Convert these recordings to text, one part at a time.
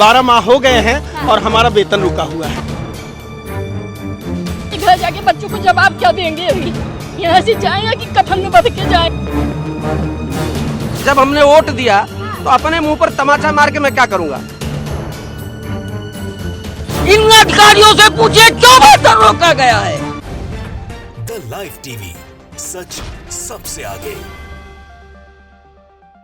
12 माह हो गए हैं और हमारा वेतन रुका हुआ है। घर जाके बच्चों को जवाब क्या देंगे? अभी यहाँ से जाए या कि कफन में बंध के जाए? जब हमने वोट दिया तो अपने मुंह पर तमाचा मार के मैं क्या करूंगा? इन अधिकारियों से पूछिए क्यों वेतन रोका गया है। द लाइव टीवी, सच सबसे आगे।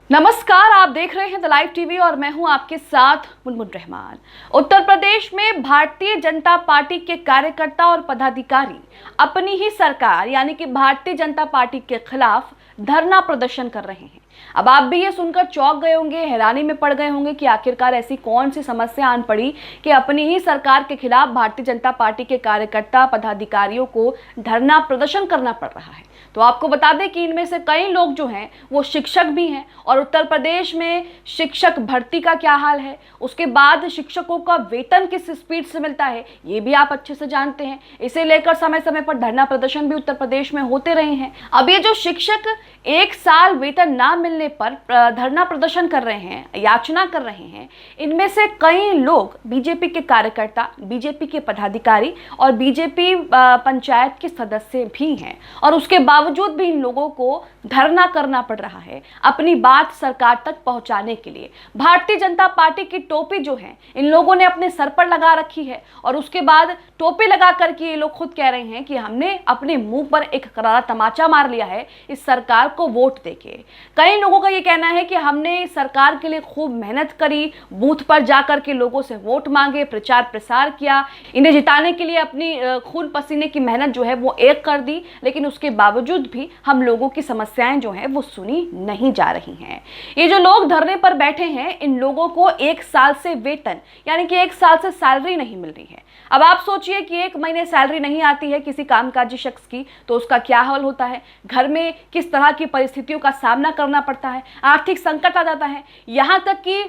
नमस्कार, आप देख रहे हैं द लाइव टीवी और मैं हूं आपके साथ मुनमुन रहमान। उत्तर प्रदेश में भारतीय जनता पार्टी के कार्यकर्ता और पदाधिकारी अपनी ही सरकार यानी कि भारतीय जनता पार्टी के खिलाफ धरना प्रदर्शन कर रहे हैं। अब आप भी ये सुनकर चौंक गए होंगे, हैरानी में पड़ गए होंगे कि आखिरकार ऐसी कौन सी समस्या आन पड़ी कि अपनी ही सरकार के खिलाफ भारतीय जनता पार्टी के कार्यकर्ता पदाधिकारियों को धरना प्रदर्शन करना पड़ रहा है। तो आपको बता दें कि इनमें से कई लोग जो हैं वो शिक्षक भी हैं और उत्तर प्रदेश में शिक्षक भर्ती का क्या हाल है, उसके बाद शिक्षकों का वेतन किस स्पीड से मिलता है, ये भी आप अच्छे से जानते हैं। इसे लेकर समय समय पर धरना प्रदर्शन भी उत्तर प्रदेश में होते रहे हैं। अब ये जो शिक्षक 1 साल वेतन ना मिलने पर धरना प्रदर्शन कर रहे हैं, याचना कर रहे हैं, इनमें से कई लोग बीजेपी के कार्यकर्ता, बीजेपी के पदाधिकारी और बीजेपी पंचायत के सदस्य भी हैं और उसके बावजूद भी इन लोगों को धरना करना पड़ रहा है अपनी बात सरकार तक पहुंचाने के लिए। भारतीय जनता पार्टी की टोपी जो है इन लोगों ने अपने सर पर लगा रखी है और उसके बाद टोपी लगा करके ये लोग खुद कह रहे हैं कि हमने अपने मुंह पर एक करारा तमाचा मार लिया है इस सरकार को वोट देके। कई लोगों का ये कहना है कि हमने सरकार के लिए खूब मेहनत करी, बूथ पर जाकर के लोगों से वोट मांगे, प्रचार प्रसार किया, इन्हें जिताने के लिए अपनी खून पसीने की मेहनत जो है वो एक कर दी, लेकिन उसके बावजूद भी हम लोगों की समस्याएं जो हैं वो सुनी नहीं जा रही हैं। ये जो लोग धरने पर बैठे हैं, इन लोगों को 1 साल से वेतन यानी कि 1 साल से सैलरी नहीं मिल रही है। अब आप सोचिए कि 1 महीने सैलरी नहीं आती है किसी कामकाजी शख्स की तो उसका क्या हाल होता है, घर में किस तरह की परिस्थितियों का सामना करना पड़ता है, आर्थिक संकट आ जाता है। यहाँ तक कि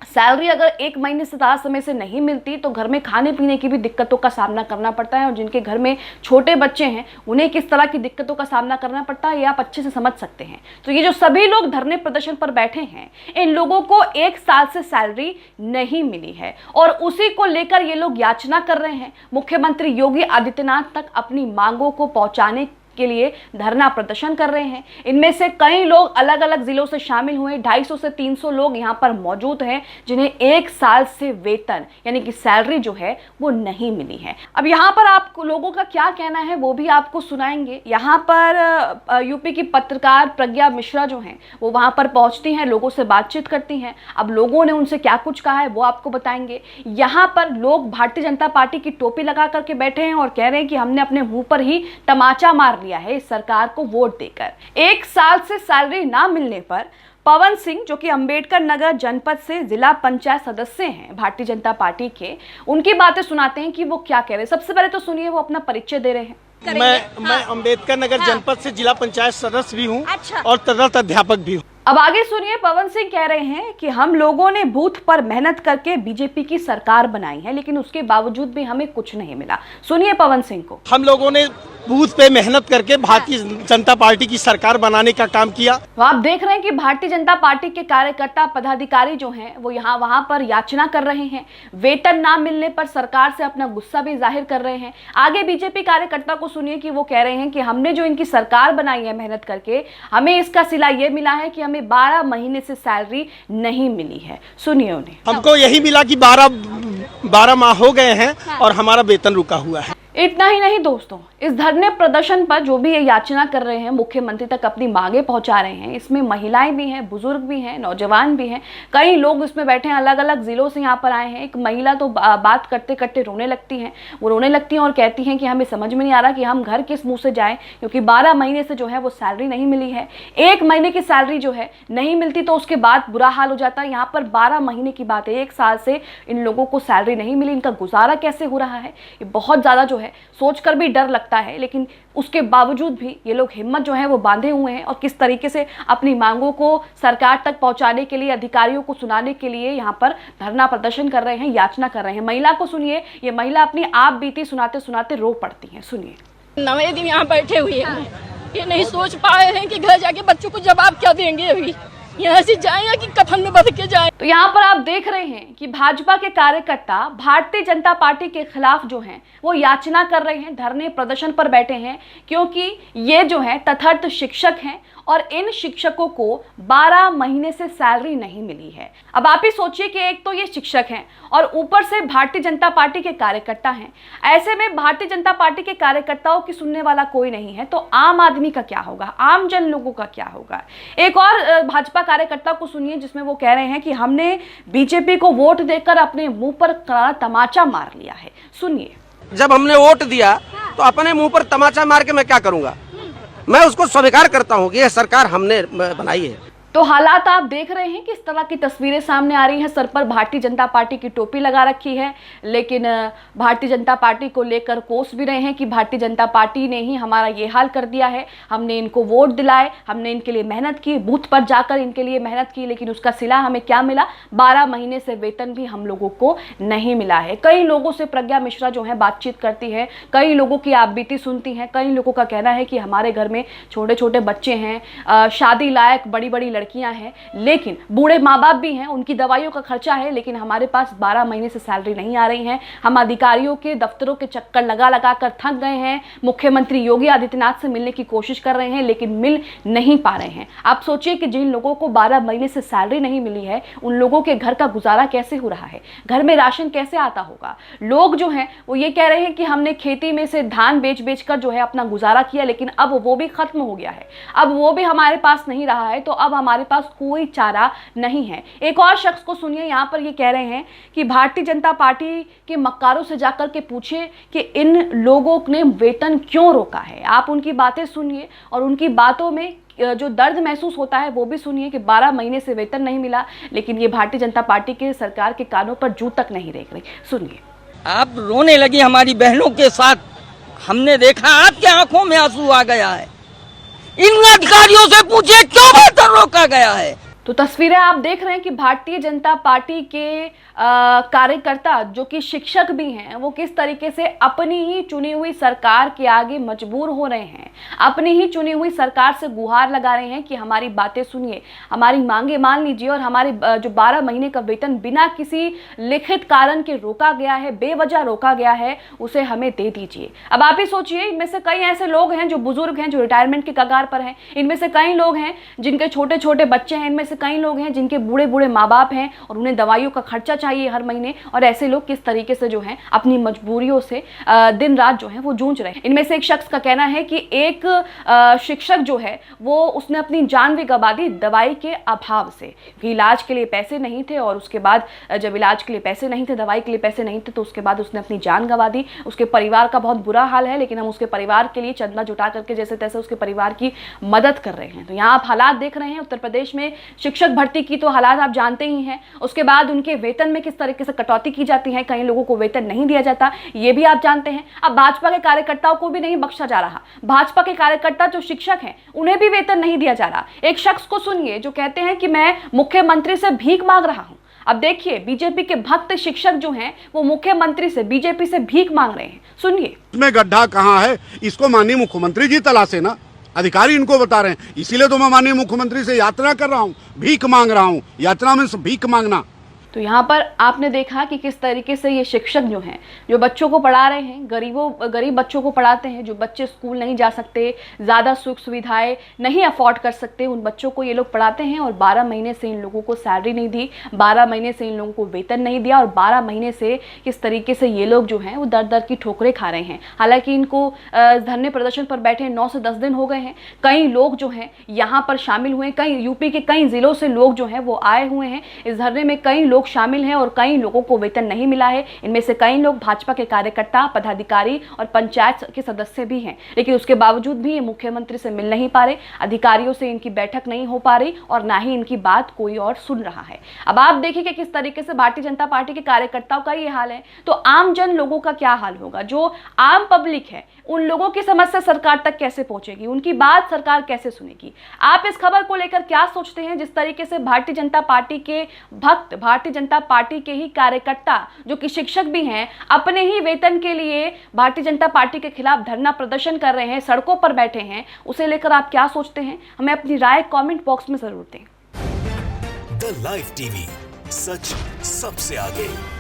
सैलरी अगर 1 महीने से ज़्यादा समय से नहीं मिलती तो घर में खाने पीने की भी दिक्कतों का सामना करना पड़ता है और जिनके घर में छोटे बच्चे हैं उन्हें किस तरह की दिक्कतों का सामना करना पड़ता है ये आप अच्छे से समझ सकते हैं। तो ये जो सभी लोग धरने प्रदर्शन पर बैठे हैं, इन लोगों को 1 साल से सैलरी नहीं मिली है और उसी को लेकर ये लोग याचना कर रहे हैं मुख्यमंत्री योगी आदित्यनाथ तक अपनी मांगों को पहुँचाने के लिए धरना प्रदर्शन कर रहे हैं। इनमें से कई लोग अलग अलग जिलों से शामिल हुए, 250 से 300 लोग यहाँ पर मौजूद हैं जिन्हें 1 साल से वेतन यानी कि सैलरी जो है वो नहीं मिली है। अब यहाँ पर आप लोगों का क्या कहना है वो भी आपको सुनाएंगे। यहाँ पर यूपी की पत्रकार प्रज्ञा मिश्रा जो हैं वो वहाँ पर पहुँचती हैं, लोगों से बातचीत करती हैं। अब लोगों ने उनसे क्या कुछ कहा है वो आपको बताएंगे। यहाँ पर लोग भारतीय जनता पार्टी की टोपी लगा करके बैठे हैं और कह रहे हैं कि हमने अपने मुंह पर ही तमाचा मार है इस सरकार को वोट देकर। 1 साल से सैलरी ना मिलने पर पवन सिंह जो कि अंबेडकर नगर जनपद से जिला पंचायत सदस्य हैं भारतीय जनता पार्टी के, उनकी बातें सुनाते हैं कि वो क्या कह रहे हैं। सबसे पहले तो सुनिए वो अपना परिचय दे रहे हैं। मैं अंबेडकर नगर जनपद से जिला पंचायत सदस्य भी हूँ और तदर्थ अध्यापक भी हूँ। अब आगे सुनिए, पवन सिंह कह रहे हैं कि हम लोगों ने बूथ पर मेहनत करके बीजेपी की सरकार बनाई है लेकिन उसके बावजूद भी हमें कुछ नहीं मिला। सुनिए पवन सिंह को। हम लोगों ने बूथ पे मेहनत करके भारतीय जनता पार्टी की सरकार बनाने का काम किया। तो आप देख रहे हैं कि भारतीय जनता पार्टी के कार्यकर्ता पदाधिकारी जो हैं वो वहां पर याचना कर रहे हैं, वेतन ना मिलने पर सरकार से अपना गुस्सा भी जाहिर कर रहे हैं। आगे बीजेपी कार्यकर्ता को सुनिए कि वो कह रहे हैं कि हमने जो इनकी सरकार बनाई है मेहनत करके, हमें इसका सिला ये मिला है कि हमें 12 महीने से सैलरी नहीं मिली है। सुनिए उन्हें। हमको यही मिला कि 12 माह हो गए हैं और हमारा वेतन रुका हुआ है। इतना ही नहीं दोस्तों, इस धरने प्रदर्शन पर जो भी ये याचना कर रहे हैं, मुख्यमंत्री तक अपनी मांगे पहुंचा रहे हैं, इसमें महिलाएं भी हैं, बुजुर्ग भी हैं, नौजवान भी हैं, कई लोग इसमें बैठे हैं, अलग अलग जिलों से यहाँ पर आए हैं। एक महिला तो बात करते करते रोने लगती हैं, वो रोने लगती हैं और कहती हैं कि हमें समझ में नहीं आ रहा कि हम घर किस मुंह से जाएं क्योंकि 12 महीने से जो है वो सैलरी नहीं मिली है। 1 महीने की सैलरी जो है नहीं मिलती तो उसके बाद बुरा हाल हो जाता है। यहाँ पर 12 महीने की बात है, 1 साल से इन लोगों को सैलरी नहीं मिली, इनका गुजारा कैसे हो रहा है ये बहुत ज़्यादा जो है सोचकर भी डर लगता है। लेकिन उसके बावजूद भी ये लोग हिम्मत जो है वो बांधे हुए हैं और किस तरीके से अपनी मांगों को सरकार तक पहुंचाने के लिए, अधिकारियों को सुनाने के लिए यहाँ पर धरना प्रदर्शन कर रहे हैं, याचना कर रहे हैं। महिला को सुनिए, ये महिला अपनी आप बीती सुनाते सुनाते रो पड़ती है। सुनिए। 9वें दिन यहाँ बैठे हुए हैं, ये नहीं सोच पाए हैं कि घर जाके बच्चों को जवाब क्या देंगे। अभी यहाँ से जाए या कि कफन में बंध के जाए। तो यहाँ पर आप देख रहे हैं कि भाजपा के कार्यकर्ता भारतीय जनता पार्टी के खिलाफ जो हैं वो याचना कर रहे हैं, धरने प्रदर्शन पर बैठे हैं, क्योंकि ये जो है तथार्थ शिक्षक हैं और इन शिक्षकों को 12 महीने से सैलरी नहीं मिली है। अब आप ही सोचिए कि एक तो ये शिक्षक हैं और ऊपर से भारतीय जनता पार्टी के कार्यकर्ता हैं। ऐसे में भारतीय जनता पार्टी के कार्यकर्ताओं की सुनने वाला कोई नहीं है, तो आम आदमी का क्या होगा, आम जन लोगों का क्या होगा। एक और भाजपा कार्यकर्ता को सुनिए जिसमें वो कह रहे हैं कि हमने बीजेपी को वोट देकर अपने मुंह पर करारा तमाचा मार लिया है। सुनिए। जब हमने वोट दिया तो अपने मुंह पर तमाचा मार के मैं क्या करूंगा। मैं उसको स्वीकार करता हूं कि यह सरकार हमने बनाई है। तो हालात आप देख रहे हैं कि इस तरह की तस्वीरें सामने आ रही हैं। सर पर भारतीय जनता पार्टी की टोपी लगा रखी है, लेकिन भारतीय जनता पार्टी को लेकर कोस भी रहे हैं कि भारतीय जनता पार्टी ने ही हमारा ये हाल कर दिया है, हमने इनको वोट दिलाए, हमने इनके लिए मेहनत की, बूथ पर जाकर इनके लिए मेहनत की, लेकिन उसका सिला हमें क्या मिला, 12 महीने से वेतन भी हम लोगों को नहीं मिला है। कई लोगों से प्रज्ञा मिश्रा जो है बातचीत करती है, कई लोगों की आप बीती सुनती हैं। कई लोगों का कहना है कि हमारे घर में छोटे छोटे बच्चे हैं, शादी लायक बड़ी बड़ी लड़कियां हैं, लेकिन बूढ़े माँ बाप भी हैं, उनकी दवाइयों का खर्चा है, लेकिन हमारे पास 12 महीने से सैलरी नहीं आ रही है। हम अधिकारियों के दफ्तरों के चक्कर लगा लगा कर थक गए हैं। मुख्यमंत्री योगी आदित्यनाथ से मिलने की कोशिश कर रहे हैं, लेकिन मिल नहीं पा रहे हैं। आप सोचिए कि जिन लोगों को 12 महीने से सैलरी नहीं मिली है, उन लोगों के घर का गुजारा कैसे हो रहा है, घर में राशन कैसे आता होगा। लोग जो हैं वो ये कह रहे हैं कि हमने खेती में से धान बेच बेच कर जो है अपना गुजारा किया, लेकिन अब वो भी खत्म हो गया है, अब वो भी हमारे पास नहीं रहा है, तो अब हमारे पास कोई चारा नहीं है। एक और शख्स को सुनिए, यहाँ पर ये कह रहे हैं कि भारतीय जनता पार्टी के मक्कारों से जाकर के पूछे कि इन लोगों ने वेतन क्यों रोका है। आप उनकी बातें सुनिए और उनकी बातों में जो दर्द महसूस होता है वो भी सुनिए कि 12 महीने से वेतन नहीं मिला, लेकिन ये भारतीय जनता पार्टी के सरकार के कानों पर जू तक नहीं रेंग रही। सुनिए। आप रोने लगी हमारी बहनों के साथ, हमने देखा आपके आंखों में आंसू आ गया है। इन अधिकारियों से पूछे क्यों वेतन रोका गया है। तो तस्वीरें आप देख रहे हैं कि भारतीय जनता पार्टी के कार्यकर्ता जो कि शिक्षक भी हैं, वो किस तरीके से अपनी ही चुनी हुई सरकार के आगे मजबूर हो रहे हैं, अपनी ही चुनी हुई सरकार से गुहार लगा रहे हैं कि हमारी बातें सुनिए, हमारी मांगे मान लीजिए और हमारे जो 12 महीने का वेतन बिना किसी लिखित कारण के रोका गया है, बेवजह रोका गया है, उसे हमें दे दीजिए। अब आप ही सोचिए, इनमें से कई ऐसे लोग हैं जो बुजुर्ग हैं, जो रिटायरमेंट के कगार पर हैं, इनमें से कई लोग हैं जिनके छोटे छोटे बच्चे हैं, इनमें से कई लोग हैं जिनके बूढ़े बूढ़े माँ बाप हैं और उन्हें दवाइयों का खर्चा चाहिए हर महीने, और ऐसे लोग किस तरीके से जो हैं अपनी मजबूरियों से दिन रात जो है वो जूझ रहे हैं। इनमें से एक शख्स का कहना है कि एक शिक्षक जो है वो उसने अपनी जान भी गंवा दी दवाई के अभाव से, कि इलाज के लिए पैसे नहीं थे, और उसके बाद जब इलाज के लिए पैसे नहीं थे, दवाई के लिए पैसे नहीं थे, तो उसके बाद उसने अपनी जान गंवा दी। उसके परिवार का बहुत बुरा हाल है, लेकिन हम उसके परिवार के लिए चंदा जुटा करके जैसे तैसे उसके परिवार की मदद कर रहे हैं। तो यहाँ आप हालात देख रहे हैं उत्तर प्रदेश में शिक्षक भर्ती की, तो हालात आप जानते ही हैं। उसके बाद उनके वेतन में किस तरीके से कटौती की जाती है, कई लोगों को वेतन नहीं दिया जाता, ये भी आप जानते हैं। अब भाजपा के कार्यकर्ताओं को भी नहीं बख्शा जा रहा, भाजपा के कार्यकर्ता जो शिक्षक हैं उन्हें भी वेतन नहीं दिया जा रहा। एक शख्स को सुनिए जो कहते हैं कि मैं मुख्यमंत्री से भीख मांग रहा हूं। अब देखिए, बीजेपी के भक्त शिक्षक जो हैं वो मुख्यमंत्री से, बीजेपी से भीख मांग रहे हैं। सुनिए। इसमें गड्ढा कहाँ है, इसको माननीय मुख्यमंत्री जी तलाशे ना, अधिकारी इनको बता रहे हैं। इसीलिए तो मैं माननीय मुख्यमंत्री से यात्रा कर रहा हूँ, भीख मांग रहा हूँ। यात्रा में भीख मांगना। तो यहाँ पर आपने देखा कि किस तरीके से ये शिक्षक जो हैं, जो बच्चों को पढ़ा रहे हैं, गरीब बच्चों को पढ़ाते हैं, जो बच्चे स्कूल नहीं जा सकते, ज़्यादा सुख सुविधाएं नहीं अफोर्ड कर सकते, उन बच्चों को ये लोग पढ़ाते हैं, और 12 महीने से इन लोगों को सैलरी नहीं दी, 12 महीने से इन लोगों को वेतन नहीं दिया, और 12 महीने से किस तरीके से ये लोग जो हैं वो दर दर की ठोकरें खा रहे हैं। हालांकि इनको धरने प्रदर्शन पर बैठे 9 से 10 दिन हो गए हैं। कई लोग जो हैं यहाँ पर शामिल हुए, कई यूपी के कई जिलों से लोग जो हैं वो आए हुए हैं इस धरने में। कई लोग शामिल हैं और कई लोगों को वेतन नहीं मिला है। इनमें से कई लोग भाजपा के कार्यकर्ता, पदाधिकारी और पंचायत के सदस्य भी हैं, लेकिन उसके बावजूद भी ये मुख्यमंत्री से मिल नहीं पा रहे, अधिकारियों से इनकी बैठक नहीं हो पा रही, और ना ही इनकी बात कोई और सुन रहा है। अब आप देखिए कि किस तरीके से भारतीय जनता पार्टी के कार्यकर्ताओं का ये हाल है, तो आम जन लोगों का क्या हाल होगा। जो आम पब्लिक है, उन लोगों की समस्या सरकार तक कैसे पहुंचेगी, उनकी बात सरकार कैसे सुनेगी। आप इस खबर को लेकर क्या सोचते हैं, जिस तरीके से भारतीय जनता पार्टी के भक्त, भारतीय जनता पार्टी के ही कार्यकर्ता जो कि शिक्षक भी हैं, अपने ही वेतन के लिए भारतीय जनता पार्टी के खिलाफ धरना प्रदर्शन कर रहे हैं, सड़कों पर बैठे हैं, उसे लेकर आप क्या सोचते हैं, हमें अपनी राय कमेंट बॉक्स में जरूर दें। द लाइव टीवी, सच सबसे आगे।